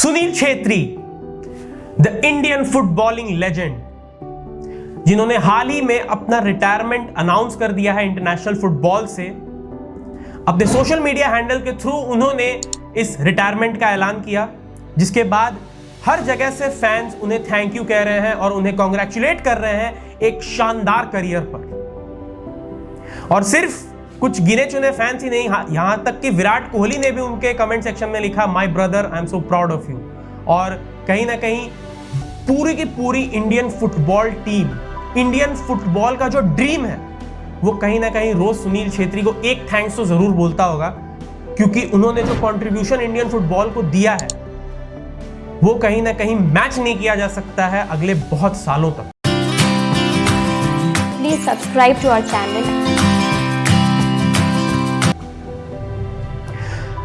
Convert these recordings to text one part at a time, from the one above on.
Sunil Chhetri, the Indian footballing legend, जिन्होंने हाल ही में अपना रिटायरमेंट अनाउंस कर दिया है इंटरनेशनल फुटबॉल से। अपने सोशल मीडिया हैंडल के थ्रू उन्होंने इस रिटायरमेंट का ऐलान किया, जिसके बाद हर जगह से फैंस उन्हें थैंक यू कह रहे हैं और उन्हें कॉन्ग्रेचुलेट कर रहे हैं एक शानदार करियर पर। और सिर्फ कुछ गिने चुने फैंस ही नहीं, यहां तक कि विराट कोहली ने भी उनके कमेंट सेक्शन में लिखा, my brother I am so proud of you. और कहीं ना कहीं पूरी की पूरी Indian football team, Indian football का जो ड्रीम है, वो कहीं ना कहीं रोज सुनील छेत्री को एक थैंक्स तो जरूर बोलता होगा, क्योंकि उन्होंने जो कंट्रीब्यूशन इंडियन फुटबॉल को दिया है वो कहीं ना कहीं मैच नहीं किया जा सकता है अगले बहुत सालों तक। Please subscribe to our channel.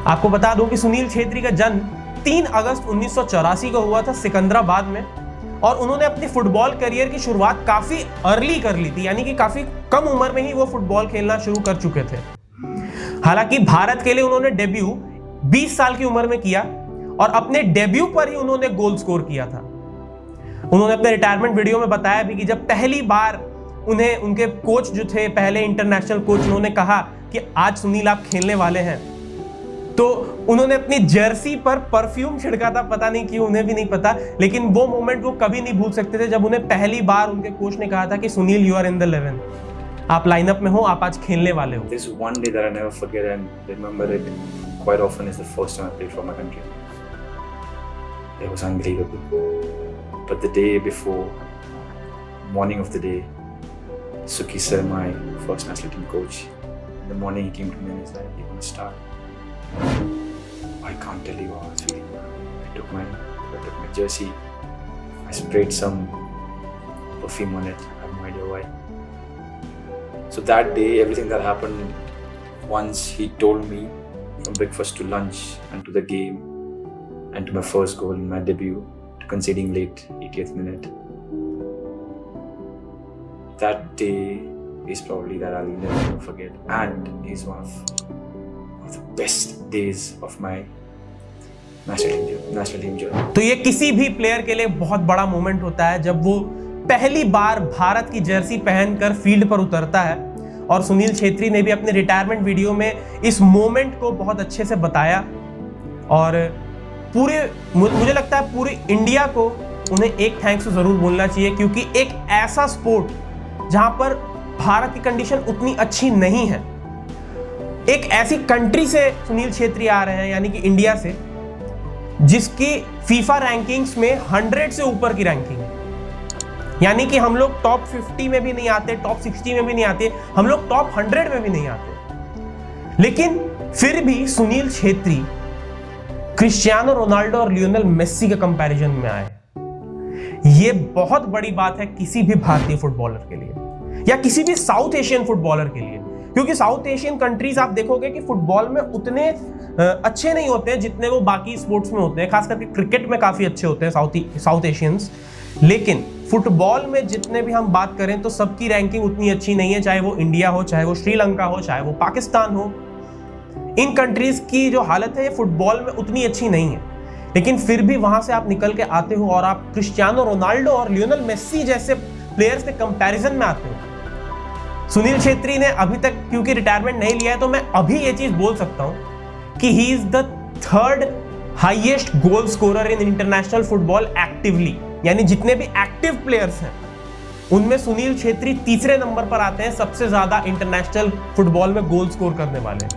आपको बता दूं कि सुनील छेत्री का जन्म 3 अगस्त 1984 को हुआ था सिकंदराबाद में, और उन्होंने अपनी फुटबॉल करियर की शुरुआत काफी अर्ली कर ली थी, यानी कि काफी कम उम्र में ही वो फुटबॉल खेलना शुरू कर चुके थे। हालांकि भारत के लिए उन्होंने डेब्यू 20 साल की उम्र में किया और अपने डेब्यू पर ही उन्होंने गोल स्कोर किया था। उन्होंने अपने रिटायरमेंट वीडियो में बताया भी कि जब पहली बार उन्हें उनके कोच जो थे, पहले इंटरनेशनल कोच, उन्होंने कहा कि आज सुनील आप खेलने वाले हैं, तो उन्होंने अपनी जर्सी पर परफ्यूम छिड़का था। पता नहीं क्यों, उन्हें भी नहीं पता, लेकिन वो मोमेंट वो कभी नहीं भूल सकते थे जब उन्हें पहली बार उनके कोच ने कहा था कि Sunil you are in the 11, आप लाइनअप में हो, आप आज खेलने वाले हो। This one day that I never forget and remember it quite often is the first time I played for my country. It was unbelievable. But the day before, morning of the day, Suki sir, my first national team coach, in the morning he came to me and he said, "You're going to start." I can't tell you how I was feeling. I took my jersey, I sprayed some perfume on it. I have no idea why. So that day, everything that happened, once he told me from breakfast to lunch and to the game and to my first goal in my debut, to conceding late, 80th minute. That day is probably that I'll never forget, and is one of the best days of my national team journey. तो ये किसी भी player के लिए बहुत बड़ा moment होता है जब वो पहली बार भारत की जर्सी पहनकर फील्ड पर उतरता है। और सुनील छेत्री ने भी अपने रिटायरमेंट वीडियो में इस मोमेंट को बहुत अच्छे से बताया, और मुझे लगता है पूरे इंडिया को उन्हें एक थैंक्स तो जरूर बोलना चाहिए, क्योंकि एक ऐसा स्पोर्ट जहां पर भारत की कंडीशन उतनी अच्छी नहीं है, एक ऐसी कंट्री से सुनील छेत्री आ रहे हैं, यानी कि इंडिया से, जिसकी फीफा रैंकिंग्स में 100 से ऊपर की रैंकिंग है। यानी कि हम लोग टॉप 50 में भी नहीं आते, टॉप 60 में भी नहीं आते, हम लोग टॉप 100 में भी नहीं आते। लेकिन फिर भी सुनील छेत्री क्रिस्टियानो रोनाल्डो और लियोनेल मेस्सी के कंपैरिजन में आए। यह बहुत बड़ी बात है किसी भी भारतीय फुटबॉलर के लिए, या किसी भी साउथ एशियन फुटबॉलर के लिए, क्योंकि साउथ एशियन कंट्रीज आप देखोगे कि फुटबॉल में उतने अच्छे नहीं होते हैं जितने वो बाकी स्पोर्ट्स में होते हैं। खास करके क्रिकेट में काफी अच्छे होते हैं साउथ एशियंस, लेकिन फुटबॉल में जितने भी हम बात करें तो सबकी रैंकिंग उतनी अच्छी नहीं है, चाहे वो इंडिया हो, चाहे वो श्रीलंका हो, चाहे वो पाकिस्तान हो। इन कंट्रीज की जो हालत है फुटबॉल में उतनी अच्छी नहीं है, लेकिन फिर भी वहां से आप निकल के आते हो और आप क्रिस्टियानो रोनाल्डो और लियोनेल मेस्सी जैसे प्लेयर्स के कंपैरिजन में आते हो। सुनील छेत्री ने अभी तक क्योंकि रिटायरमेंट नहीं लिया है, तो मैं अभी ये चीज बोल सकता हूं कि he is the 3rd highest goal scorer in international football actively, यानी जितने भी एक्टिव प्लेयर्स हैं उनमें सुनील छेत्री 3रे नंबर पर आते हैं सबसे ज्यादा इंटरनेशनल फुटबॉल में गोल स्कोर करने वाले,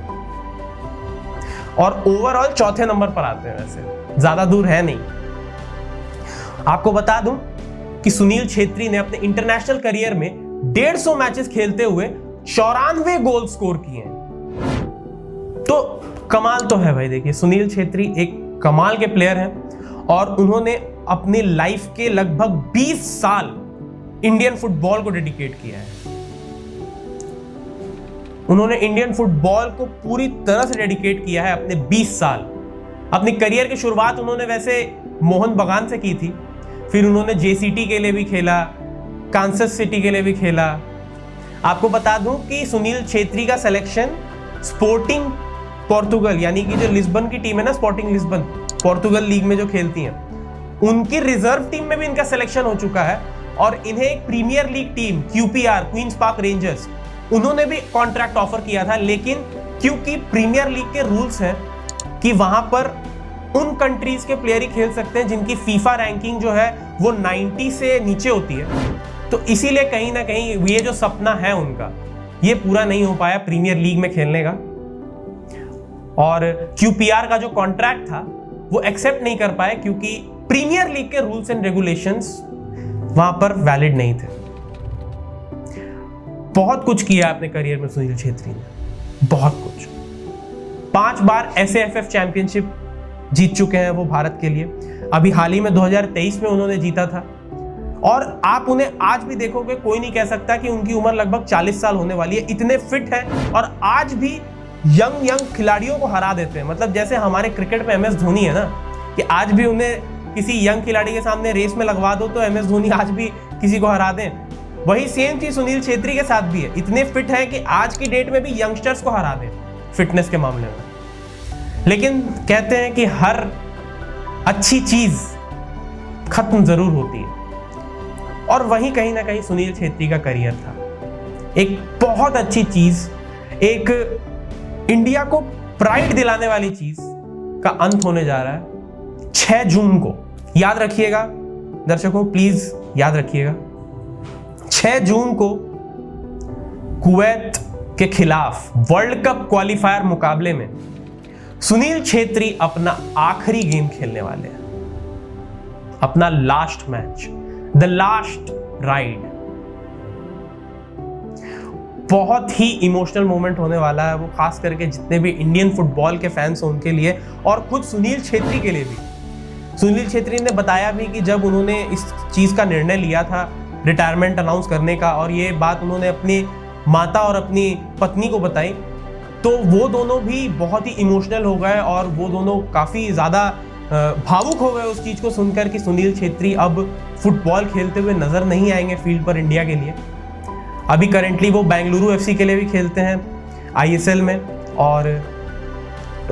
और ओवरऑल 4थे नंबर पर आते हैं। वैसे ज्यादा दूर है नहीं। आपको बता दूं कि सुनील छेत्री ने अपने इंटरनेशनल करियर में 150 मैचेस खेलते हुए 94 गोल स्कोर किए हैं। तो कमाल तो है भाई। देखिए, सुनील छेत्री एक कमाल के प्लेयर हैं और उन्होंने अपनी लाइफ के लगभग 20 साल इंडियन फुटबॉल को डेडिकेट किया है। उन्होंने इंडियन फुटबॉल को पूरी तरह से डेडिकेट किया है अपने 20 साल। अपनी करियर की शुरुआत उन्होंने वैसे मोहन बगान से की थी, फिर उन्होंने जेसीटी के लिए भी खेला, कांसस सिटी के लिए भी खेला। आपको बता दूं कि सुनील छेत्री का सिलेक्शन स्पोर्टिंग पोर्टुगल, यानी कि जो लिस्बन की टीम है ना, स्पोर्टिंग लिस्बन, पोर्तुगल लीग में जो खेलती हैं, उनकी रिजर्व टीम में भी इनका सिलेक्शन हो चुका है। और इन्हें एक premier league team QPR, Queens Park Rangers, उन्होंने भी कॉन्ट्रैक्ट ऑफर किया था, लेकिन क्योंकि प्रीमियर लीग के रूल्स हैं कि वहां पर उन कंट्रीज के प्लेयर ही खेल सकते हैं जिनकी फीफा रैंकिंग जो है वो 90 से नीचे होती है, तो इसीलिए कहीं ना कहीं ये जो सपना है उनका, ये पूरा नहीं हो पाया प्रीमियर लीग में खेलने का। और QPR का जो कॉन्ट्रैक्ट था वो एक्सेप्ट नहीं कर पाए क्योंकि प्रीमियर लीग के रूल्स एंड रेगुलेशंस वहां पर वैलिड नहीं थे। बहुत कुछ किया अपने करियर में सुनील छेत्री ने, बहुत कुछ। 5 बार SAFF चैंपियनशिप जीत चुके हैं वो भारत के लिए। अभी हाल ही में 2023 में उन्होंने जीता था। और आप उन्हें आज भी देखोगे, कोई नहीं कह सकता कि उनकी उम्र लगभग 40 साल होने वाली है, इतने फिट हैं और आज भी यंग खिलाड़ियों को हरा देते हैं। मतलब जैसे हमारे क्रिकेट में MS धोनी है ना, कि आज भी उन्हें किसी यंग खिलाड़ी के सामने रेस में लगवा दो तो MS धोनी आज भी किसी को हरा दें, वही सेम चीज सुनील छेत्री के साथ भी है। इतने फिट है कि आज की डेट में भी यंगस्टर्स को हरा दें फिटनेस के मामले में। लेकिन कहते हैं कि हर अच्छी चीज खत्म जरूर होती है, और वहीं कहीं ना कहीं सुनील छेत्री का करियर था। एक बहुत अच्छी चीज, एक इंडिया को प्राइड दिलाने वाली चीज का अंत होने जा रहा है 6 जून को। याद रखिएगा दर्शकों, प्लीज याद रखिएगा, 6 जून को कुवैत के खिलाफ वर्ल्ड कप क्वालिफायर मुकाबले में सुनील छेत्री अपना आखिरी गेम खेलने वाले हैं, अपना last match, the last ride. बहुत ही इमोशनल मोमेंट होने वाला है वो, खास करके जितने भी इंडियन फुटबॉल के फैंस हैं उनके लिए, और खुद सुनील छेत्री के लिए भी। सुनील छेत्री ने बताया भी कि जब उन्होंने इस चीज का निर्णय लिया था रिटायरमेंट अनाउंस करने का, और ये बात उन्होंने अपनी माता और अपनी पत्नी को बताई, तो वो दोनों भी बहुत ही इमोशनल हो गए और वो दोनों काफ़ी ज़्यादा भावुक हो गए उस चीज़ को सुनकर कि सुनील छेत्री अब फुटबॉल खेलते हुए नज़र नहीं आएंगे फील्ड पर इंडिया के लिए। अभी करेंटली वो बेंगलुरु FC के लिए भी खेलते हैं ISL में, और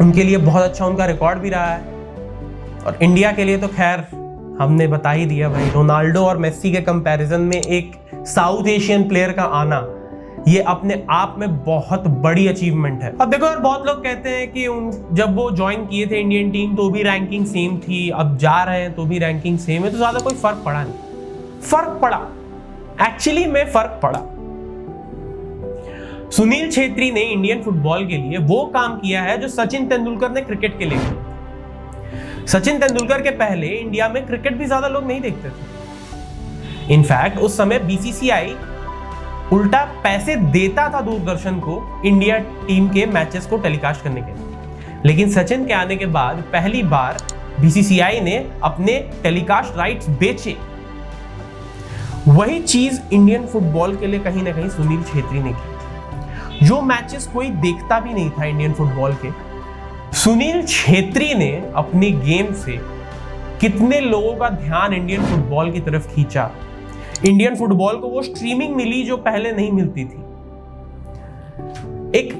उनके लिए बहुत अच्छा उनका रिकॉर्ड भी रहा है। और इंडिया के लिए तो खैर हमने बता ही दिया भाई, रोनाल्डो और मेसी के कंपैरिजन में एक साउथ एशियन प्लेयर का आना, ये अपने आप में बहुत बड़ी अचीवमेंट है। अब देखो यार, बहुत लोग कहते हैं कि जब वो ज्वाइन किए थे इंडियन टीम तो भी रैंकिंग सेम थी, अब जा रहे हैं तो भी रैंकिंग सेम है, तो ज्यादा कोई फर्क पड़ा नहीं। फर्क पड़ा, एक्चुअली में फर्क पड़ा। सुनील छेत्री ने इंडियन फुटबॉल के लिए वो काम किया है जो सचिन तेंदुलकर ने क्रिकेट के लिए किया। सचिन तेंदुलकर के पहले इंडिया में क्रिकेट भी ज्यादा लोग नहीं देखते थे। इनफैक्ट उस समय BCCI उल्टा पैसे देता था दूरदर्शन को इंडिया टीम के मैचेस को टेलीकास्ट करने के लिए। लेकिन सचिन के आने के बाद पहली बार BCCI ने अपने टेलीकास्ट राइट्स बेचे। वही चीज इंडियन फुटबॉल के लिए कहीं ना कहीं सुनील छेत्री ने की। जो मैचेस कोई देखता भी नहीं था इंडियन फुटबॉल के, सुनील छेत्री ने अपनी गेम से कितने लोगों का ध्यान इंडियन फुटबॉल की तरफ खींचा। इंडियन फुटबॉल को वो स्ट्रीमिंग मिली जो पहले नहीं मिलती थी। एक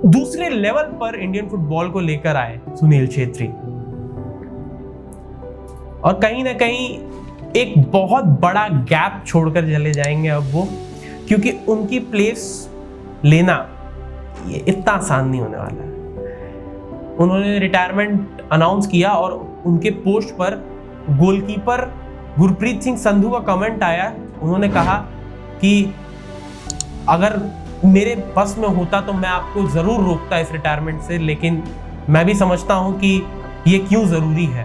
दूसरे लेवल पर इंडियन फुटबॉल को लेकर आए सुनील छेत्री, और कहीं ना कहीं एक बहुत बड़ा गैप छोड़कर चले जाएंगे अब वो, क्योंकि उनकी प्लेस लेना ये इतना आसान नहीं होने वाला है। उन्होंने रिटायरमेंट अनाउंस किया और उनके पोस्ट पर गोलकीपर गुरप्रीत सिंह संधू का कमेंट आया। उन्होंने कहा कि अगर मेरे बस में होता तो मैं आपको जरूर रोकता इस रिटायरमेंट से, लेकिन मैं भी समझता हूं कि ये क्यों जरूरी है।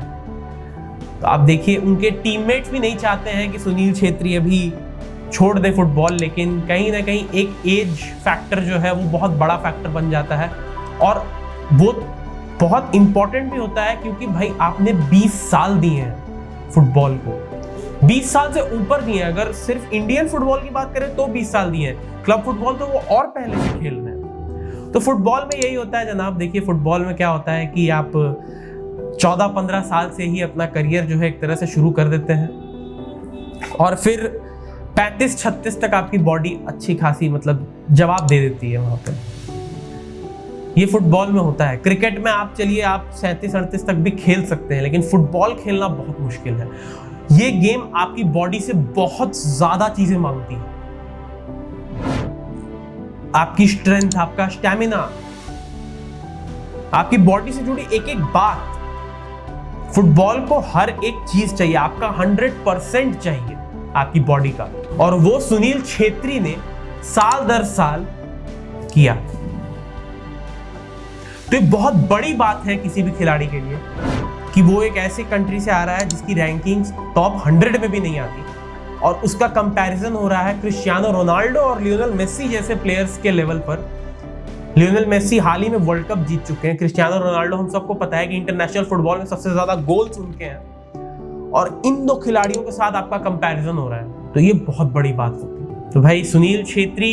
तो आप देखिए, उनके टीममेट्स भी नहीं चाहते हैं कि सुनील छेत्री अभी छोड़ दे फुटबॉल, लेकिन कहीं ना कहीं एक एज फैक्टर जो है वो बहुत बड़ा फैक्टर बन जाता है, और वो बहुत इंपॉर्टेंट भी होता है, क्योंकि भाई आपने 20 साल दिए हैं फुटबॉल को, 20 साल से ऊपर दिए हैं। अगर सिर्फ इंडियन फुटबॉल की बात करें तो 20 साल दिए हैं, क्लब फुटबॉल तो वो और पहले से खेल रहे हैं। तो फुटबॉल में यही होता है जनाब। देखिए, फुटबॉल में क्या होता है कि आप 14-15 साल से ही अपना करियर जो है एक तरह से शुरू कर देते हैं, और फिर 35-36 तक आपकी बॉडी अच्छी खासी मतलब जवाब दे देती है वहां पे। ये फुटबॉल में होता है। क्रिकेट में आप चलिए आप 37-38 तक भी खेल सकते हैं, लेकिन फुटबॉल खेलना बहुत मुश्किल है। ये गेम आपकी बॉडी से बहुत ज्यादा चीजें मांगती है, आपकी स्ट्रेंथ, आपका स्टैमिना, आपकी बॉडी से जुड़ी एक एक बात। फुटबॉल को हर एक चीज चाहिए, आपका 100% चाहिए आपकी बॉडी का, और वो सुनील छेत्री ने साल दर साल किया। तो ये बहुत बड़ी बात है किसी भी खिलाड़ी के लिए कि वो एक ऐसे कंट्री से आ रहा है जिसकी रैंकिंग्स टॉप 100 में भी नहीं आती, और उसका कंपैरिजन हो रहा है क्रिस्टियानो रोनाल्डो और लियोनेल मेसी जैसे प्लेयर्स के लेवल पर। लियोनेल मेसी हाल ही में वर्ल्ड कप जीत चुके हैं। क्रिस्टियानो रोनाल्डो हम सबको पता है कि इंटरनेशनल फुटबॉल में सबसे ज्यादा गोल्स उनके हैं, और इन दो खिलाड़ियों के साथ आपका कंपैरिजन हो रहा है, तो ये बहुत बड़ी बात होती है। तो भाई सुनील छेत्री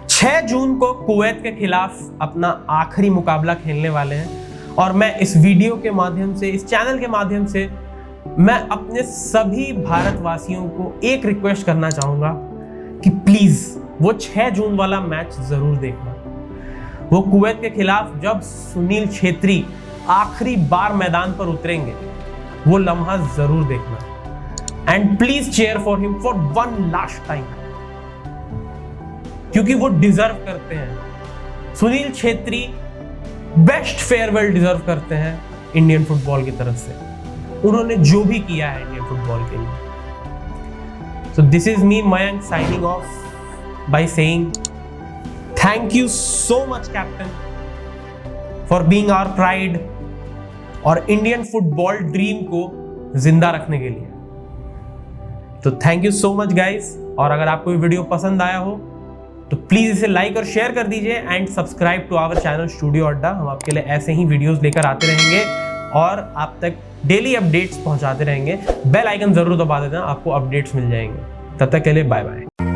6 जून को कुवैत के खिलाफ अपना आखिरी मुकाबला खेलने वाले हैं, और मैं इस वीडियो के माध्यम से, इस चैनल के माध्यम से मैं अपने सभी भारतवासियों को एक रिक्वेस्ट करना चाहूंगा कि प्लीज वो 6 जून वाला मैच जरूर देखना। वो कुवैत के खिलाफ जब सुनील छेत्री आखिरी बार मैदान पर उतरेंगे, वो लम्हा जरूर देखना, and please cheer for him for one last time, क्योंकि वो डिजर्व करते हैं। Sunil Chhetri best farewell deserve करते हैं इंडियन फुटबॉल की तरफ से। उन्होंने जो भी किया है इंडियन फुटबॉल के लिए। So this is me Mayank signing off by saying thank you so much captain for being our pride, और इंडियन फुटबॉल ड्रीम को जिंदा रखने के लिए। तो thank you so much guys, और अगर आपको ये वीडियो पसंद आया हो तो प्लीज इसे लाइक और शेयर कर दीजिए, and subscribe to our channel studio Adda. हम आपके लिए ऐसे ही वीडियोस लेकर आते रहेंगे और आप तक डेली अपडेट्स पहुंचाते रहेंगे। बेल आइकन जरूर दबा देना, आपको अपडेट्स मिल जाएंगे। तब तक के लिए बाय बाय।